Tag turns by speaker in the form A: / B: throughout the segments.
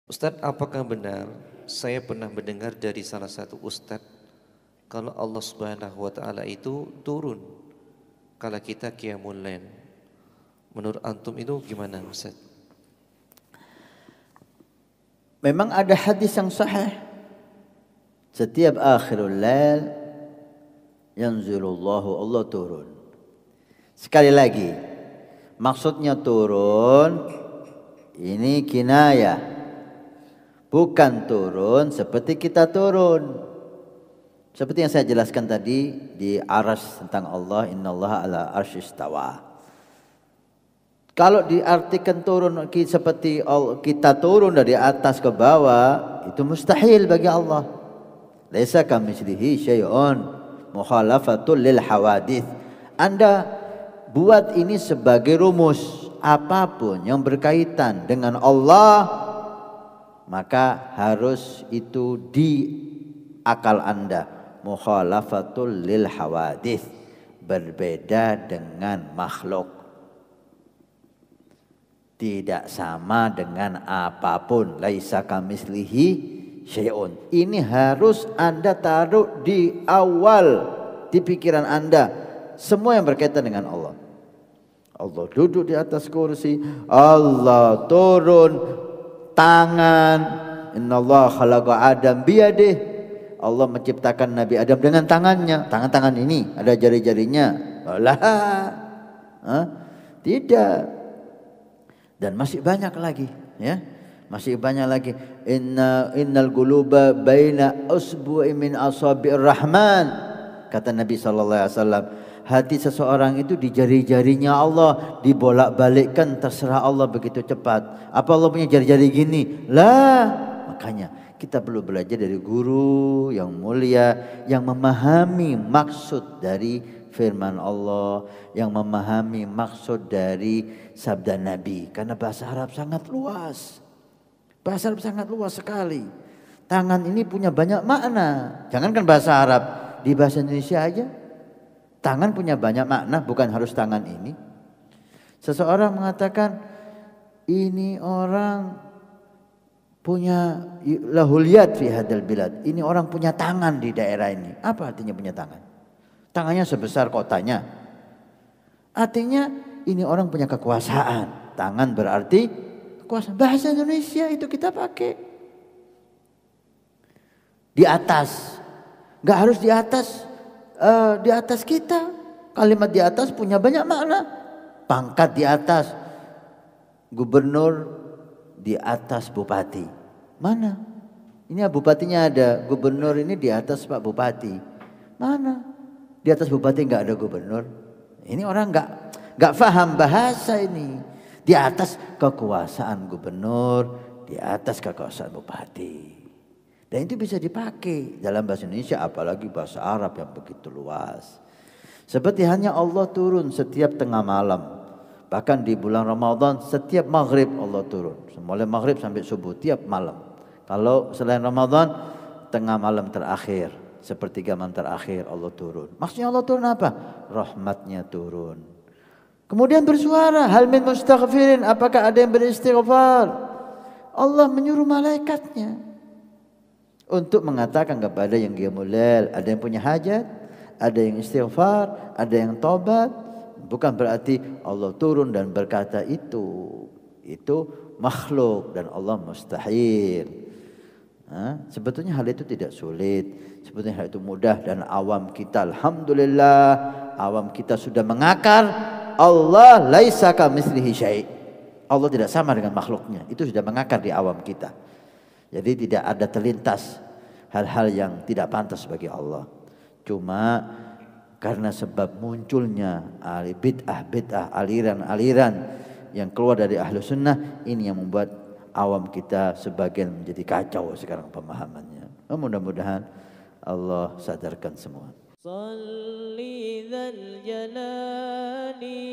A: Ustadz, apakah benar saya pernah mendengar dari salah satu ustadz kalau Allah Subhanahu wa taala itu turun kala kita qiyamul lail. Menurut antum itu gimana, Ustadz?
B: Memang ada hadis yang sahih. Setiap akhirul lail yanzilullahu, Allah turun. Sekali lagi, maksudnya turun ini kinayah. Bukan turun seperti kita turun. Seperti yang saya jelaskan tadi di arsy tentang Allah, innallaha ala arsy istawa. Kalau diartikan turun seperti kita turun dari atas ke bawah, itu mustahil bagi Allah. Laisa kamitslihi syai'un mukhalafatul lil hawadits. Anda buat ini sebagai rumus, apapun yang berkaitan dengan Allah maka harus itu di akal Anda, mukhalafatul lil hawadits, berbeda dengan makhluk, tidak sama dengan apapun. Laisa kamitslihi syai'un. Ini harus Anda taruh di awal di pikiran Anda, semua yang berkaitan dengan Allah. Allah duduk di atas kursi, Allah turun tangan, innallaha khalaqa Adam biyadih. Allah menciptakan Nabi Adam dengan tangannya. Tangan-tangan ini ada jari-jarinya. Lah, tidak. Dan masih banyak lagi, ya. Masih banyak lagi. Innal quluba baina usbu'i min asabi'ir rahman. Kata Nabi sallallahu alaihi wasallam, hati seseorang itu di jari-jarinya Allah, dibolak-balikkan terserah Allah begitu cepat. Apa Allah punya jari-jari gini? Lah, makanya kita perlu belajar dari guru yang mulia, yang memahami maksud dari firman Allah, yang memahami maksud dari sabda Nabi. Karena bahasa Arab sangat luas. Bahasa Arab sangat luas sekali. Tangan ini punya banyak makna. Jangankan bahasa Arab, di bahasa Indonesia aja tangan punya banyak makna, bukan harus tangan ini. Seseorang mengatakan ini orang punya lahul yad fi hadal bilad. Ini orang punya tangan di daerah ini. Apa artinya punya tangan? Tangannya sebesar kotanya. Artinya ini orang punya kekuasaan. Tangan berarti kekuasaan. Bahasa Indonesia itu kita pakai. Di atas. Enggak harus di atas kita. Kalimat di atas punya banyak makna. Pangkat di atas, gubernur di atas bupati. Mana? Ini bupatinya ada, gubernur ini di atas Pak Bupati. Mana? Di atas bupati enggak ada gubernur. Ini orang enggak paham bahasa ini. Di atas kekuasaan gubernur, di atas kekuasaan bupati. Dan itu bisa dipakai dalam bahasa Indonesia, apalagi bahasa Arab yang begitu luas. Seperti hanya Allah turun setiap tengah malam. Bahkan di bulan Ramadan setiap maghrib Allah turun. Mulai maghrib sampai subuh tiap malam. Kalau selain Ramadan, tengah malam terakhir, sepertiga malam terakhir Allah turun. Maksudnya Allah turun apa? Rahmatnya turun. Kemudian bersuara, hal min mustaghfirin, apakah ada yang beristighfar? Allah menyuruh malaikatnya untuk mengatakan kepada yang qiyamul lail, ada yang punya hajat, ada yang istighfar, ada yang tobat. Bukan berarti Allah turun dan berkata itu makhluk dan Allah mustahil. Sebetulnya hal itu tidak sulit, sebetulnya hal itu mudah dan awam kita, alhamdulillah, awam kita sudah mengakar Allah laisa kamitslihi syai'. Allah tidak sama dengan makhluknya, itu sudah mengakar di awam kita. Jadi tidak ada terlintas hal-hal yang tidak pantas bagi Allah. Cuma karena sebab munculnya bid'ah, aliran-aliran yang keluar dari ahlu sunnah, ini yang membuat awam kita sebagian menjadi kacau sekarang pemahamannya. Mudah-mudahan Allah sadarkan semua. Salli dzal jalali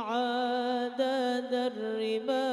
B: adadar riba